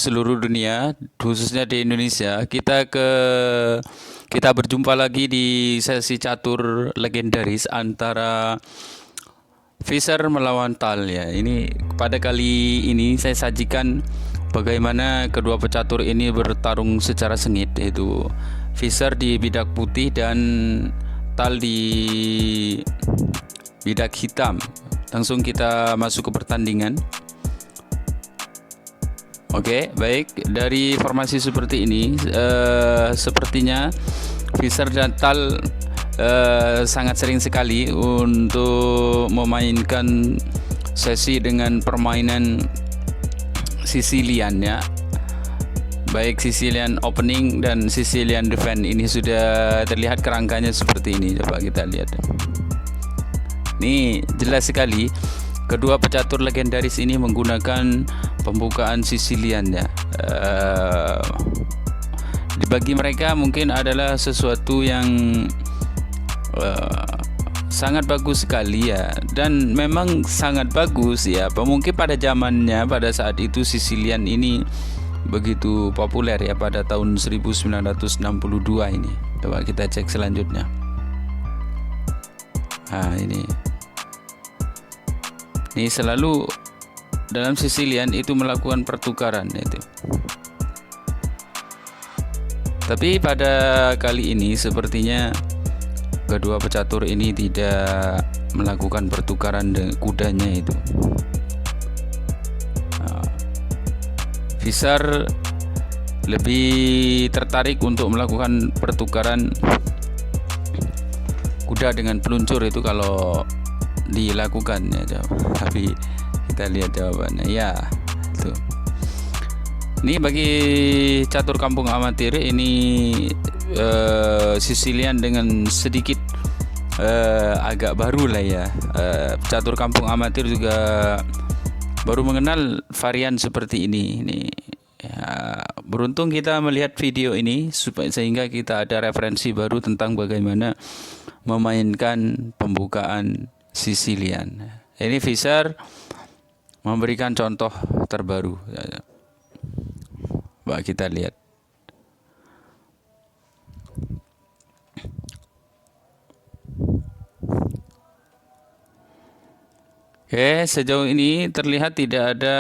seluruh dunia, khususnya di Indonesia. Kita berjumpa lagi di sesi catur legendaris antara Fischer melawan Tal ya. Ini pada kali ini saya sajikan bagaimana kedua pecatur ini bertarung secara sengit, yaitu Fischer di bidak putih dan Tal di bidak hitam. Langsung kita masuk ke pertandingan. Oke, baik. Dari formasi seperti ini, sepertinya Fischer dan Tal sangat sering sekali untuk memainkan sesi dengan permainan Sicilian ya. Baik Sicilian opening dan Sicilian defense. Ini sudah terlihat kerangkanya seperti ini. Coba kita lihat. Ini jelas sekali kedua pecatur legendaris ini menggunakan pembukaan Sicilian ya. Bagi mereka mungkin adalah sesuatu yang sangat bagus sekali ya, dan memang sangat bagus ya. Mungkin pada zamannya, pada saat itu Sicilian ini begitu populer ya, pada tahun 1962 ini. Coba kita cek selanjutnya. Nah ini selalu dalam Sicilian itu melakukan pertukaran itu. Tapi pada kali ini sepertinya kedua pecatur ini tidak melakukan pertukaran dengan kudanya itu. Fischer lebih tertarik untuk melakukan pertukaran kuda dengan peluncur itu kalau dilakukan ya. Tapi kita lihat jawabannya ya itu. Ini bagi catur kampung amatir ini Sicilian dengan sedikit agak baru lah ya. Catur kampung amatir juga baru mengenal varian seperti ini. Ya, beruntung kita melihat video ini sehingga kita ada referensi baru tentang bagaimana memainkan pembukaan Sicilian. Ini Fischer memberikan contoh terbaru. Coba kita lihat. Oke, sejauh ini terlihat tidak ada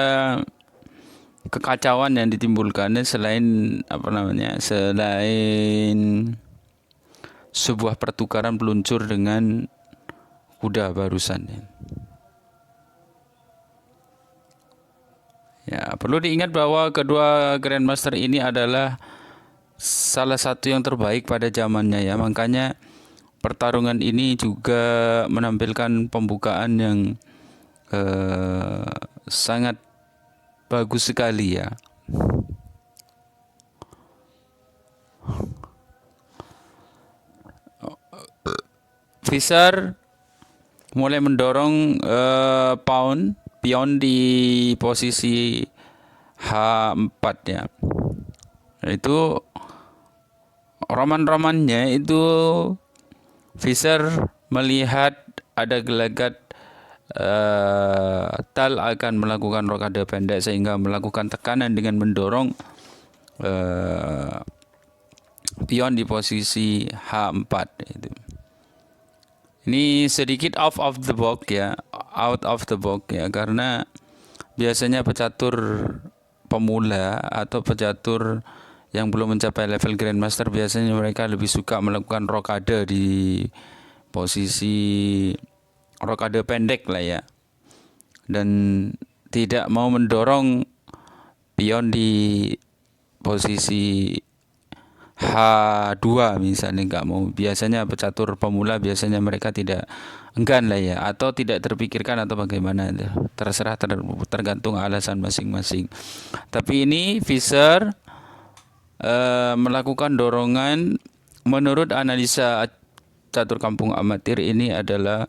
kekacauan yang ditimbulkan selain selain sebuah pertukaran peluncur dengan kuda barusan. Ya, perlu diingat bahwa kedua Grandmaster ini adalah salah satu yang terbaik pada zamannya ya. Makanya pertarungan ini juga menampilkan pembukaan yang sangat bagus sekali ya. Fischer mulai mendorong pion di posisi H4 ya. Itu roman-romannya itu Fischer melihat ada gelagat Tal akan melakukan rokade pendek sehingga melakukan tekanan dengan mendorong pion di posisi H4 itu. Ini sedikit out of the box ya, karena biasanya pecatur pemula atau pecatur yang belum mencapai level Grandmaster biasanya mereka lebih suka melakukan rokade di posisi rokade pendek lah ya, dan tidak mau mendorong pion di posisi H2 misalnya, nggak mau. Biasanya pecatur pemula biasanya mereka tidak enggan lah ya, atau tidak terpikirkan atau bagaimana, terserah, tergantung alasan masing-masing. Tapi ini Fischer melakukan dorongan. Menurut analisa catur kampung amatir ini adalah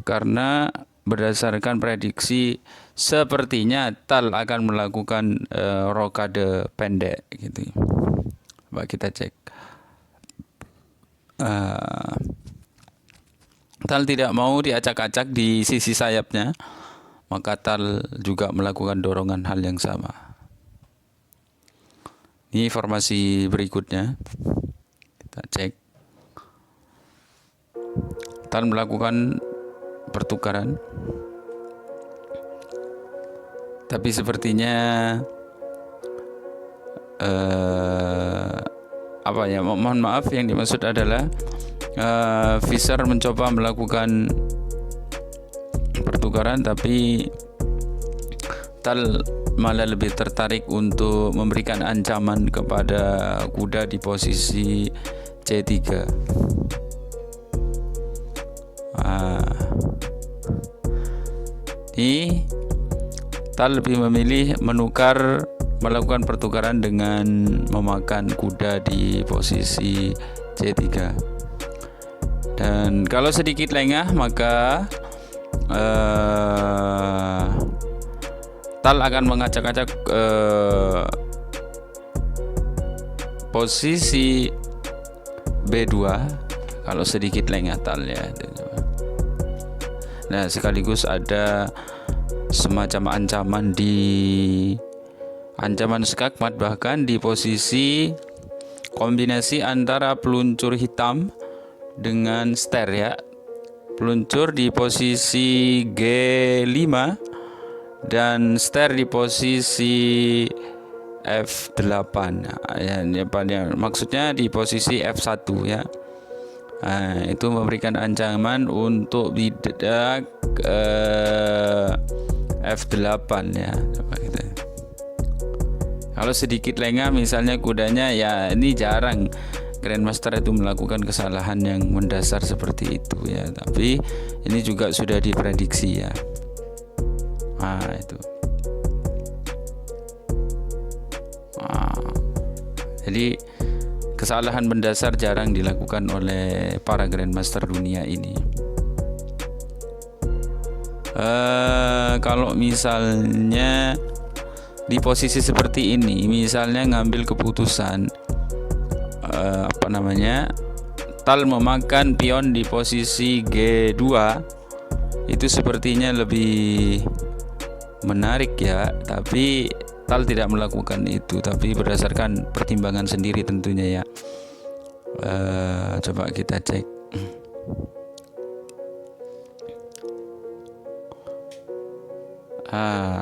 karena berdasarkan prediksi sepertinya Tal akan melakukan rokade pendek gitu. Coba kita cek. Tal tidak mau diacak-acak di sisi sayapnya, maka Tal juga melakukan dorongan hal yang sama. Ini informasi berikutnya. Kita cek. TAL melakukan pertukaran. Tapi sepertinya mohon maaf, yang dimaksud adalah Fisher mencoba melakukan pertukaran, tapi TAL malah lebih tertarik untuk memberikan ancaman kepada kuda di posisi C3. Ini TAL lebih memilih melakukan pertukaran dengan memakan kuda di posisi C3. Dan kalau sedikit lengah, maka TAL akan mengacak-acak posisi B2 kalau sedikit lengah TAL ya. Nah, sekaligus ada semacam ancaman skakmat, bahkan di posisi kombinasi antara peluncur hitam dengan ster ya. Peluncur di posisi G5 dan ster di posisi F8 ya, maksudnya di posisi F1 ya. Itu memberikan ancaman untuk bidak F8 ya. Kalau sedikit lengah misalnya kudanya, ya ini jarang Grandmaster itu melakukan kesalahan yang mendasar seperti itu ya. Tapi ini juga sudah diprediksi ya. Itu. Jadi kesalahan mendasar jarang dilakukan oleh para Grandmaster dunia ini. Kalau misalnya di posisi seperti ini, misalnya ngambil keputusan TAL memakan pion di posisi G2, itu sepertinya lebih menarik ya. Tapi TAL tidak melakukan itu, tapi berdasarkan pertimbangan sendiri tentunya ya. Coba kita cek.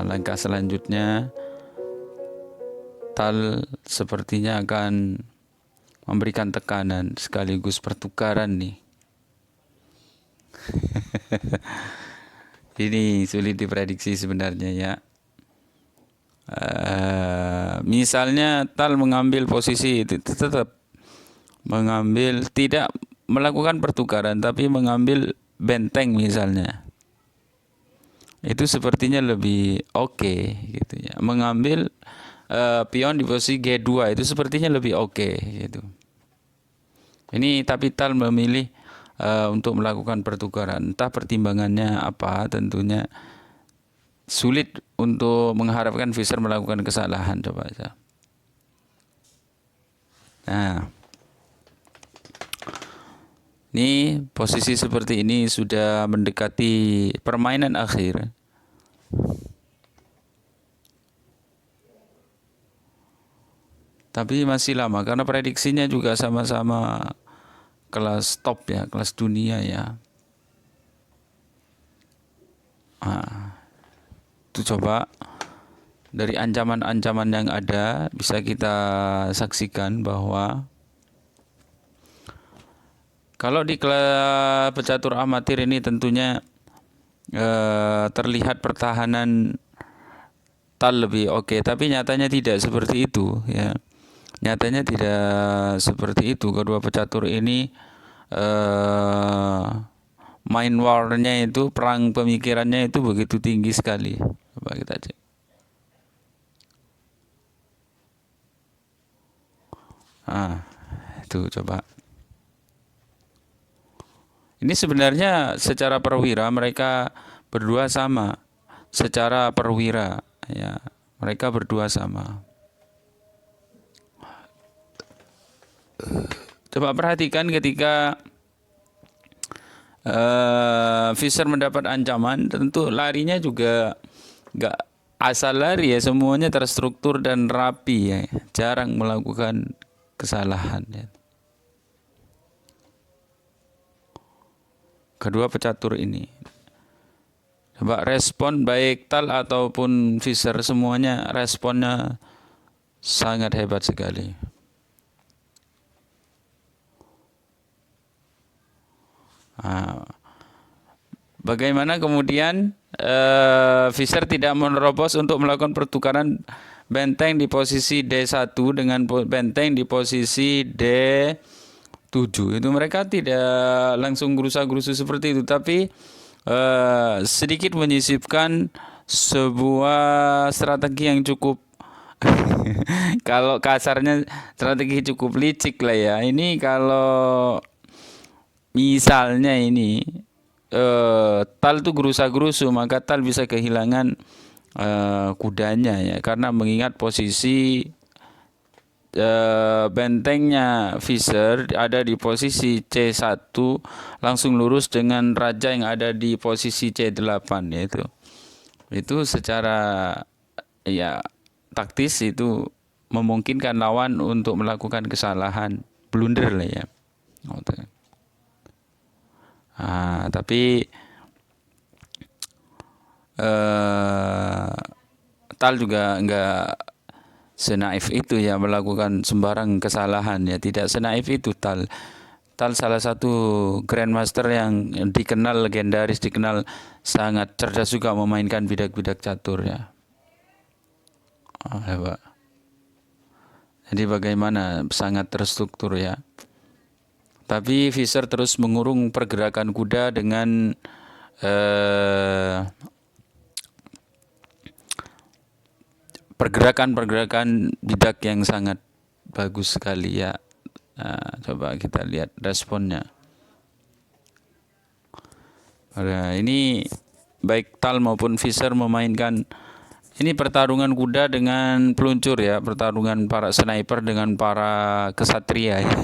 Langkah selanjutnya, TAL sepertinya akan memberikan tekanan sekaligus pertukaran nih. Ini sulit diprediksi sebenarnya ya. Misalnya TAL mengambil posisi itu, tetap mengambil, tidak melakukan pertukaran tapi mengambil benteng misalnya, itu sepertinya lebih oke gitu ya. Mengambil pion di posisi G2 itu sepertinya lebih oke gitu. Ini tapi TAL memilih untuk melakukan pertukaran. Entah pertimbangannya apa, tentunya sulit untuk mengharapkan Fisher melakukan kesalahan. Coba aja. Nah, ini posisi seperti ini sudah mendekati permainan akhir. Tapi masih lama karena prediksinya juga sama-sama kelas top ya, kelas dunia ya. Itu coba dari ancaman-ancaman yang ada bisa kita saksikan bahwa kalau di kelas pecatur amatir ini tentunya terlihat pertahanan TAL lebih oke, tapi nyatanya tidak seperti itu ya. Nyatanya tidak seperti itu. Kedua pecatur ini mind war-nya itu, perang pemikirannya itu begitu tinggi sekali. Coba kita cek. Itu coba. Ini sebenarnya secara perwira mereka berdua sama. Secara perwira ya, mereka berdua sama. Coba perhatikan ketika Fisher mendapat ancaman, tentu larinya juga nggak asal lari ya, semuanya terstruktur dan rapi ya, jarang melakukan kesalahan ya. Kedua pecatur ini. Coba respon baik Tal ataupun Fischer, semuanya responnya sangat hebat sekali. Nah, bagaimana kemudian Fischer tidak menerobos untuk melakukan pertukaran benteng di posisi D1 dengan benteng di posisi D7. Itu mereka tidak langsung gerusa-gerusu seperti itu, tapi sedikit menyisipkan sebuah strategi yang cukup kalau kasarnya strategi cukup licik lah ya. Ini kalau misalnya ini Tal itu gerusa-gerusu, maka Tal bisa kehilangan kudanya ya, karena mengingat posisi bentengnya Fischer ada di posisi C1 langsung lurus dengan raja yang ada di posisi C8 yaitu. Itu secara ya taktis itu memungkinkan lawan untuk melakukan kesalahan, blunder lah ya. Tapi Tal juga enggak senaif itu ya melakukan sembarang kesalahan ya, tidak senaif itu Tal. Tal salah satu grandmaster yang dikenal legendaris, dikenal sangat cerdas juga memainkan bidak-bidak catur ya. Ya Pak. Jadi bagaimana, sangat terstruktur ya. Tapi Fischer terus mengurung pergerakan kuda dengan pergerakan-pergerakan bidak yang sangat bagus sekali ya. Coba kita lihat responnya. Nah, ini baik Tal maupun Fischer memainkan ini pertarungan kuda dengan peluncur ya, pertarungan para sniper dengan para kesatria ya.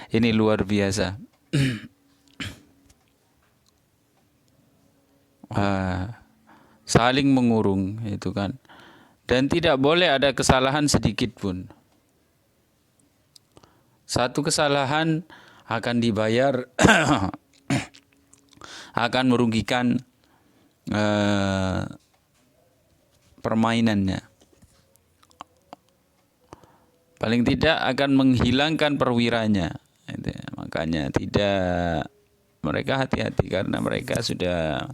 Ini luar biasa. Saling mengurung itu kan. Dan tidak boleh ada kesalahan sedikit pun. Satu kesalahan akan dibayar, akan merugikan permainannya. Paling tidak akan menghilangkan perwiranya. Makanya mereka hati-hati karena mereka sudah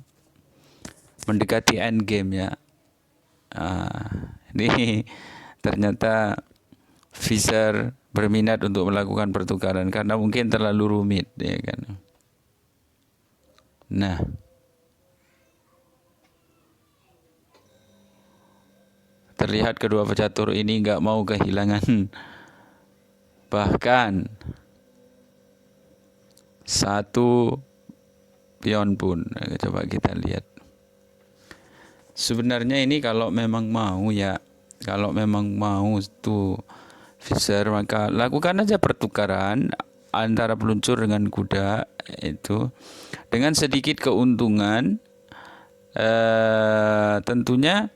mendekati end game ya. Ini ternyata Fischer berminat untuk melakukan pertukaran karena mungkin terlalu rumit ya kan. Nah, terlihat kedua pecatur ini nggak mau kehilangan bahkan satu pion pun. Coba kita lihat. Sebenarnya ini kalau memang mau tuh Fischer, maka lakukan aja pertukaran antara peluncur dengan kuda itu dengan sedikit keuntungan, tentunya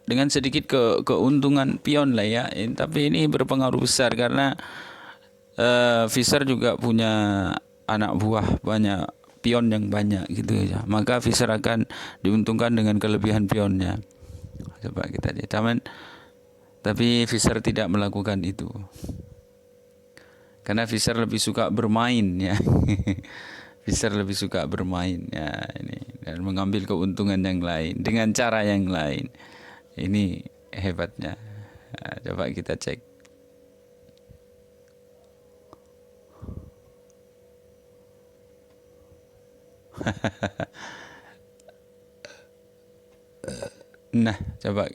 dengan sedikit keuntungan pion lah ya. Tapi ini berpengaruh besar karena Fischer juga punya anak buah banyak, pion yang banyak gitu ya. Maka Fischer akan diuntungkan dengan kelebihan pionnya. Coba kita lihat. Tapi Fischer tidak melakukan itu. Karena Fischer lebih suka bermain ya. Fischer lebih suka bermain ya ini dan mengambil keuntungan yang lain dengan cara yang lain. Ini hebatnya. Nah, coba kita cek. Nah, coba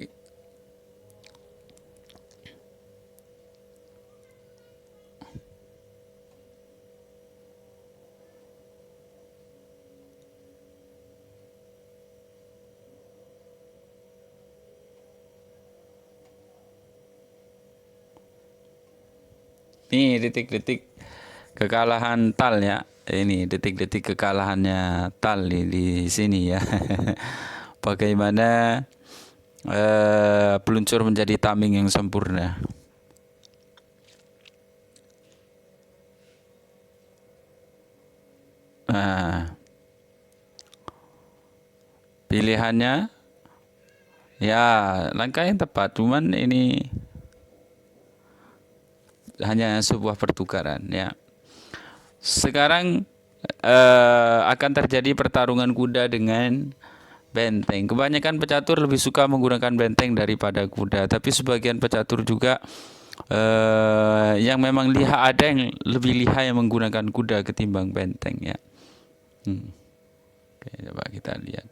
ini detik-detik kekalahan Tal ya. Ini detik-detik kekalahannya Tal di sini ya. bagaimana peluncur menjadi taming yang sempurna. Nah, pilihannya ya langkah yang tepat, cuman ini hanya sebuah pertukaran ya. Sekarang akan terjadi pertarungan kuda dengan benteng. Kebanyakan pecatur lebih suka menggunakan benteng daripada kuda, tapi sebagian pecatur juga yang memang ada yang lebih lihai yang menggunakan kuda ketimbang benteng ya. Oke, coba kita lihat.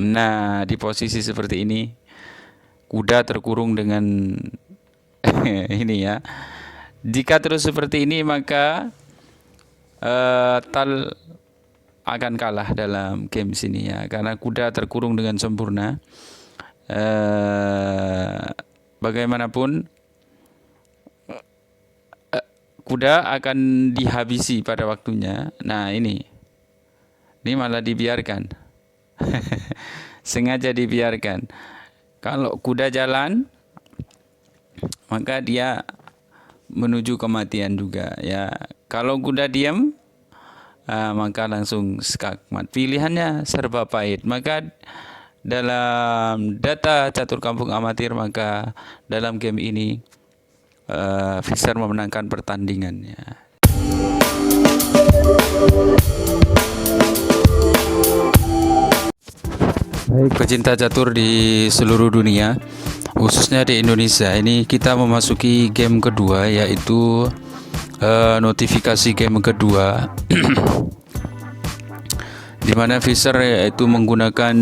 Nah, di posisi seperti ini kuda terkurung dengan ini ya. Jika terus seperti ini maka Tal akan kalah dalam game sini ya, karena kuda terkurung dengan sempurna. Bagaimanapun kuda akan dihabisi pada waktunya. Nah, ini malah dibiarkan. Sengaja dibiarkan. Kalau kuda jalan, maka dia menuju kematian juga ya. Kalau kuda diam, maka langsung skakmat. Pilihannya serba pahit. Maka dalam data catur kampung amatir, maka dalam game ini Fischer memenangkan pertandingannya. Baik, pecinta catur di seluruh dunia, khususnya di Indonesia, ini kita memasuki game kedua, yaitu notifikasi game kedua di mana Fischer yaitu menggunakan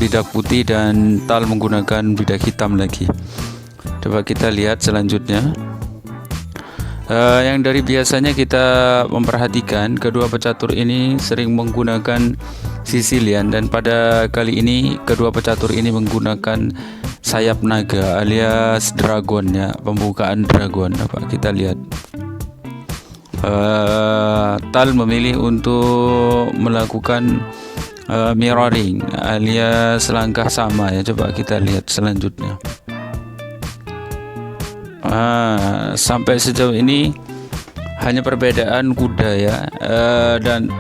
bidak putih dan Tal menggunakan bidak hitam lagi. Coba kita lihat selanjutnya. Yang dari biasanya kita memperhatikan, kedua pecatur ini sering menggunakan Sicilian, dan pada kali ini kedua pecatur ini menggunakan sayap naga alias dragon ya, pembukaan dragon. Apa kita lihat? Tal memilih untuk melakukan mirroring alias langkah sama ya. Coba kita lihat selanjutnya. Sampai sejauh ini hanya perbedaan kuda ya, dan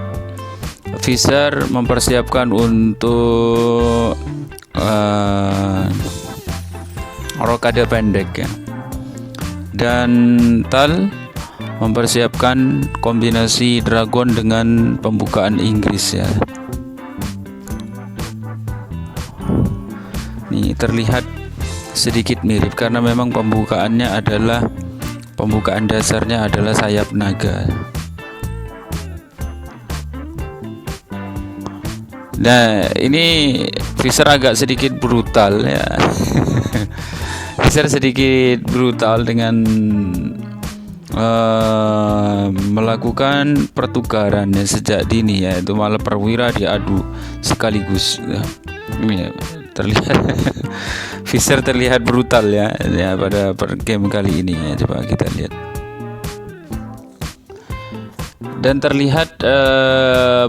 Fischer mempersiapkan untuk rokade pendek ya, dan Tal mempersiapkan kombinasi dragon dengan pembukaan Inggris ya. Ini terlihat sedikit mirip karena memang pembukaan dasarnya adalah sayap naga. Nah, ini Fischer agak sedikit brutal ya. Fischer sedikit brutal dengan melakukan pertukarannya sejak dini ya, itu malah perwira diadu sekaligus ya. Ini terlihat Fischer terlihat brutal ya pada game kali ini ya. Coba kita lihat. Dan terlihat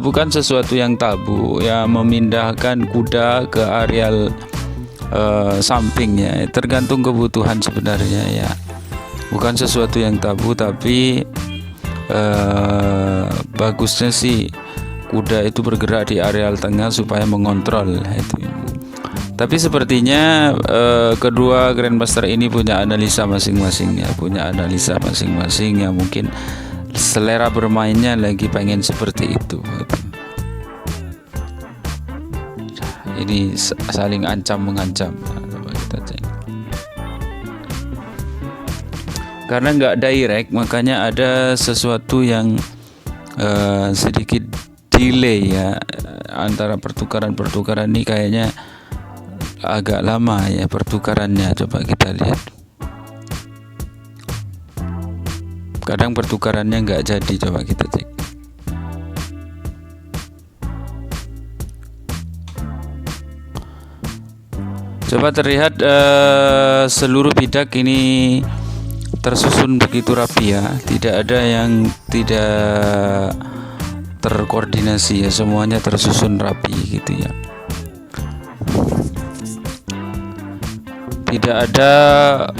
bukan sesuatu yang tabu ya memindahkan kuda ke areal samping ya, tergantung kebutuhan sebenarnya ya. Bukan sesuatu yang tabu, tapi bagusnya sih kuda itu bergerak di areal tengah supaya mengontrol itu. Tapi sepertinya kedua Grandmaster ini punya analisa masing-masing ya, yang mungkin selera bermainnya lagi pengen seperti itu. Ini saling ancam mengancam. Coba kita cek. Karena nggak direct, makanya ada sesuatu yang sedikit delay ya, antara pertukaran ini kayaknya agak lama ya pertukarannya. Coba kita lihat. Kadang pertukarannya nggak jadi. Coba kita cek. Coba terlihat seluruh bidak ini tersusun begitu rapi ya, tidak ada yang tidak terkoordinasi ya, semuanya tersusun rapi gitu ya. Tidak ada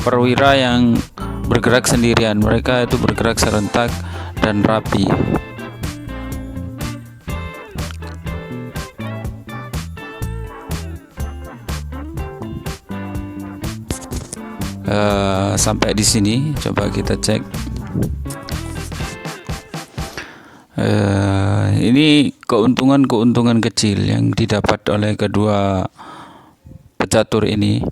perwira yang bergerak sendirian, mereka itu bergerak serentak dan rapi. Sampai di sini coba kita cek. Ini keuntungan kecil yang didapat oleh kedua pecatur ini.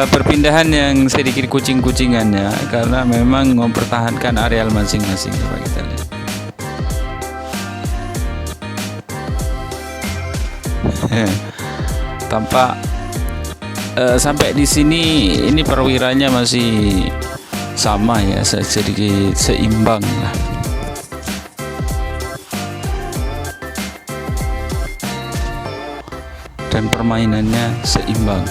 Perpindahan yang sedikit kucing-kucingan ya, karena memang mempertahankan areal masing-masing. Coba kita lihat. Tampak sampai di sini ini perwiranya masih sama ya, sedikit seimbang lah. Dan permainannya seimbang.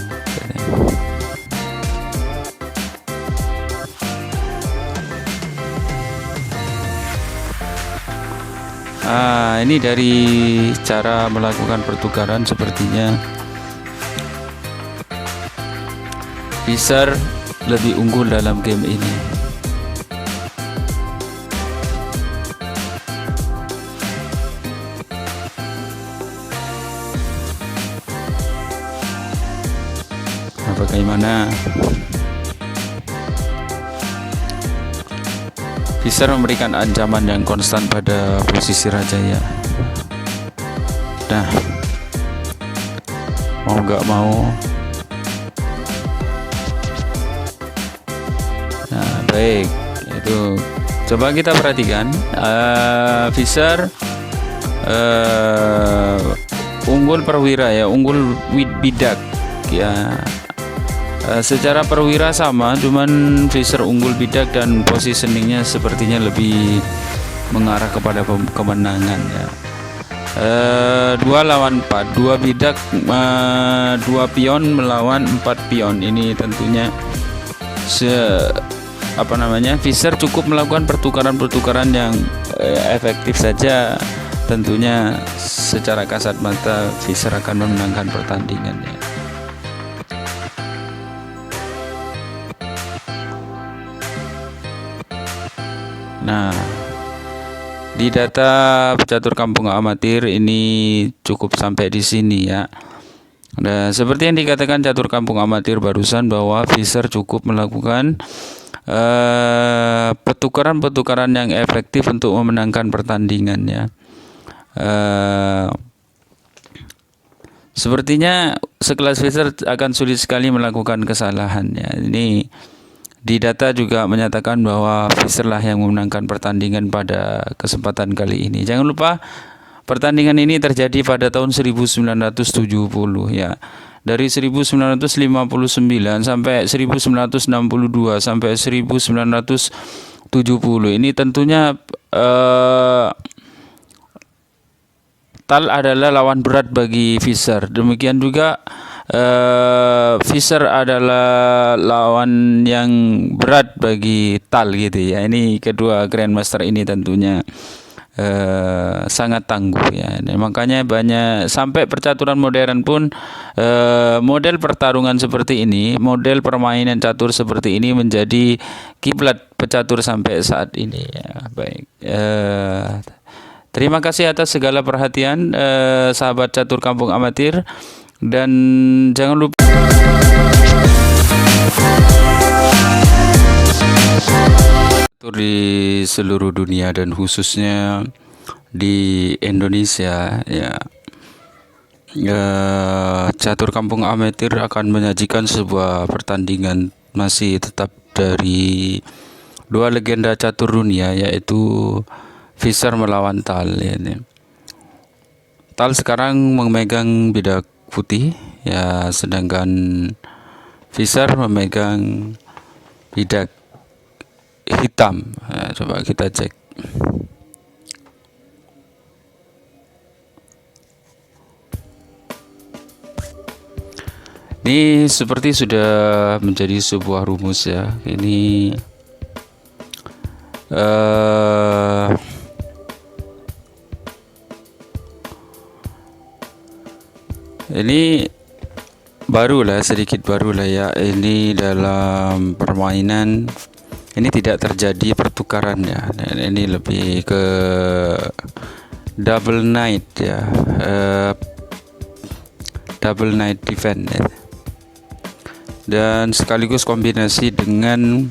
Ini dari cara melakukan pertukaran sepertinya Visser lebih unggul dalam game ini. Bagaimana? Visser memberikan ancaman yang konstan pada posisi raja ya. Nah, mau nggak mau. Nah, baik, itu coba kita perhatikan. Visser unggul perwira ya, unggul bidak ya. Secara perwira sama, cuman Visser unggul bidak dan positioningnya sepertinya lebih mengarah kepada kemenangan ya. 2 lawan 4, 2 bidak, 2 pion melawan 4 pion. Ini tentunya Visser cukup melakukan pertukaran yang efektif saja. Tentunya secara kasat mata Visser akan memenangkan pertandingan ya. Nah, di data pecatur kampung amatir ini cukup sampai di sini ya. Nah, seperti yang dikatakan catur kampung amatir barusan bahwa Visser cukup melakukan pertukaran yang efektif untuk memenangkan pertandingan ya. Sepertinya sekelas Visser akan sulit sekali melakukan kesalahan ya. Ini di data juga menyatakan bahwa Visser lah yang memenangkan pertandingan pada kesempatan kali ini. Jangan lupa pertandingan ini terjadi pada tahun 1970 ya. Dari 1959 sampai 1962 sampai 1970. Ini tentunya Tal adalah lawan berat bagi Visser. Demikian juga Visser adalah lawan yang berat bagi Tal gitu ya. Ini kedua Grandmaster ini tentunya sangat tangguh ya. Dan makanya banyak sampai percaturan modern pun model pertarungan seperti ini, model permainan catur seperti ini menjadi kiblat pecatur sampai saat ini ya. Baik. Terima kasih atas segala perhatian sahabat catur kampung amatir. Dan jangan lupa di seluruh dunia dan khususnya di Indonesia ya. Catur kampung amatir akan menyajikan sebuah pertandingan masih tetap dari 2 legenda catur dunia, yaitu Visser melawan Tal ya. Tal sekarang memegang bidak putih ya, sedangkan Visser memegang bidak hitam. Coba kita cek. Ini seperti sudah menjadi sebuah rumus ya. Eh, ini sedikit baru lah ya. Ini dalam permainan ini tidak terjadi pertukaran ya. Ini lebih ke double knight ya. Double knight defense ya. Dan sekaligus kombinasi dengan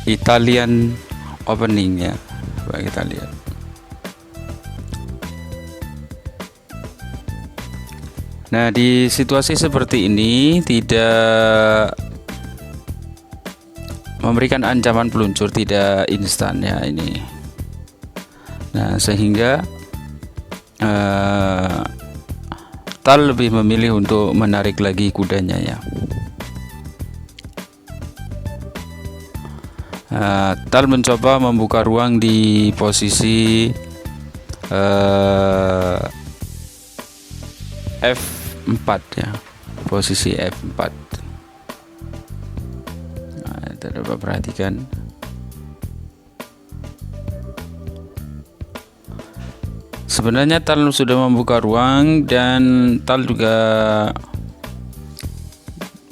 Italian opening ya. Coba kita lihat. Nah, di situasi seperti ini tidak memberikan ancaman peluncur, tidak instan ya ini. Nah, sehingga Tal lebih memilih untuk menarik lagi kudanya ya. Tal mencoba membuka ruang di posisi F4 ya, posisi F4. Nah, dapat perhatikan. Sebenarnya Tal sudah membuka ruang dan Tal juga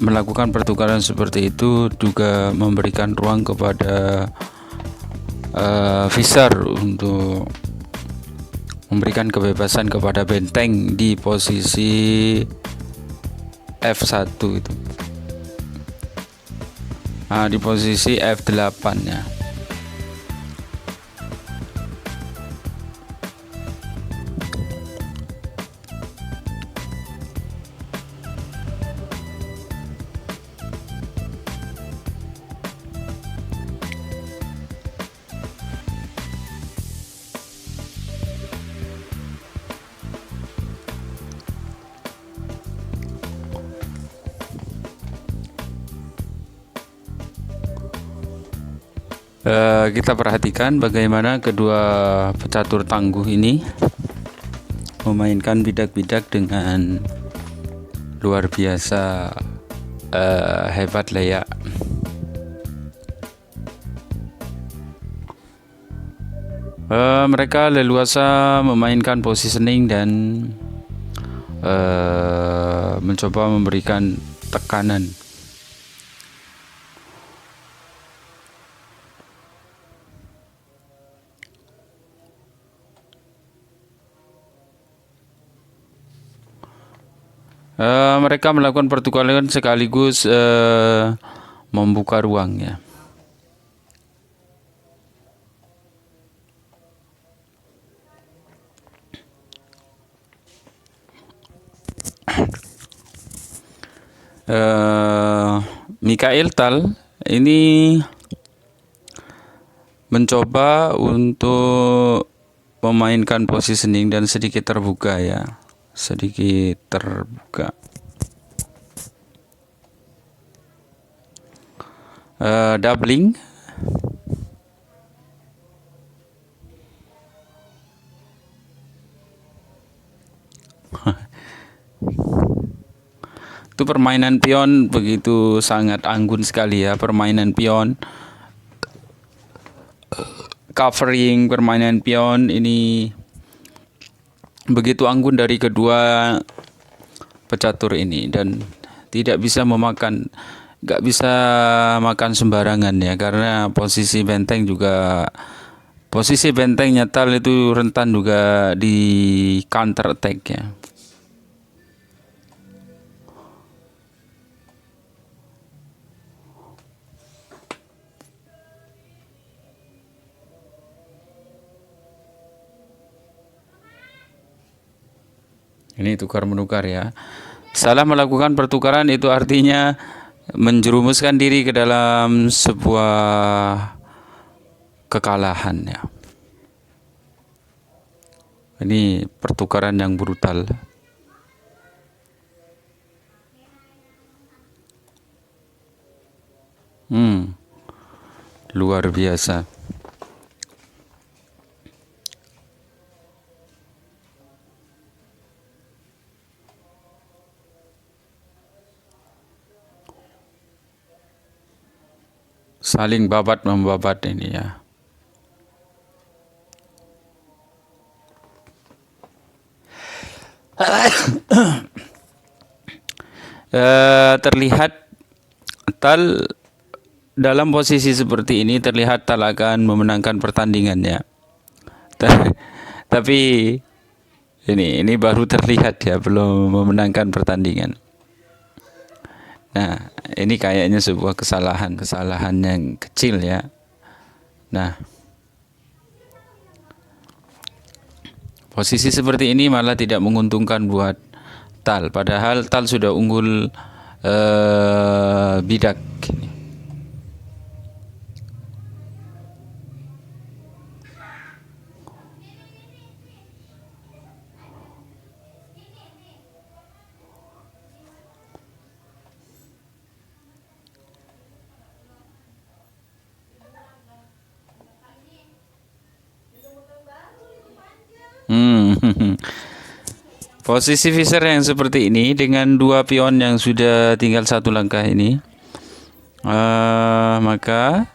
melakukan pertukaran seperti itu, juga memberikan ruang kepada Visar untuk memberikan kebebasan kepada benteng di posisi F1 itu. Nah, di posisi F8 ya. Kita perhatikan bagaimana kedua pecatur tangguh ini memainkan bidak-bidak dengan luar biasa hebat lah ya. Mereka leluasa memainkan positioning dan mencoba memberikan tekanan. Mereka melakukan pertukaran sekaligus membuka ruang ya. Mikhail Tal ini mencoba untuk memainkan positioning dan sedikit terbuka ya. Sedikit terbuka. Doubling. Itu permainan pion begitu sangat anggun sekali ya, permainan pion. Covering permainan pion ini begitu anggun dari kedua pecatur ini, dan tidak bisa nggak bisa makan sembarangan ya, karena posisi bentengnya Tal itu rentan juga di counter attack ya. Ini tukar menukar ya. Salah melakukan pertukaran itu artinya menjerumuskan diri ke dalam sebuah kekalahan ya. Ini pertukaran yang brutal. Luar biasa. saling babat membabat ini ya. Terlihat Tal dalam posisi seperti ini terlihat Tal akan memenangkan pertandingannya. Tapi ini baru terlihat ya, belum memenangkan pertandingan. Nah, ini kayaknya sebuah kesalahan yang kecil ya. Nah, posisi seperti ini malah tidak menguntungkan buat Tal. Padahal Tal sudah unggul bidak. Posisi Fischer yang seperti ini dengan dua pion yang sudah tinggal satu langkah ini, maka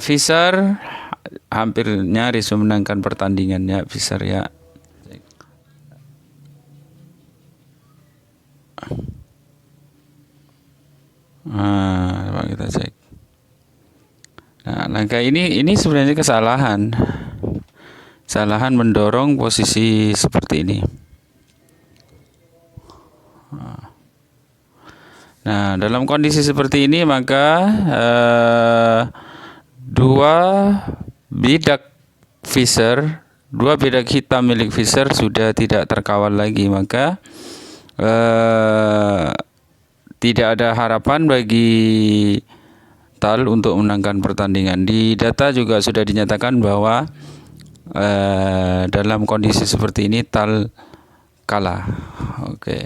Fischer hampir nyaris memenangkan pertandingannya Fischer ya. Coba kita cek. Nah, langkah ini sebenarnya kesalahan mendorong posisi seperti ini. Nah, dalam kondisi seperti ini maka dua bidak hitam milik Fischer sudah tidak terkawal lagi, maka tidak ada harapan bagi Tal untuk menangkan pertandingan. Di data juga sudah dinyatakan bahwa dalam kondisi seperti ini Tal kalah. Oke,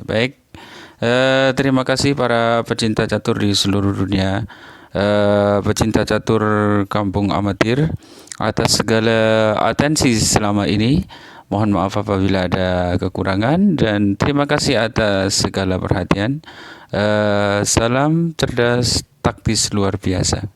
baik. Terima kasih para pecinta catur di seluruh dunia, pecinta catur kampung amatir, atas segala atensi selama ini. Mohon maaf apabila ada kekurangan, dan terima kasih atas segala perhatian. Salam cerdas taktis luar biasa.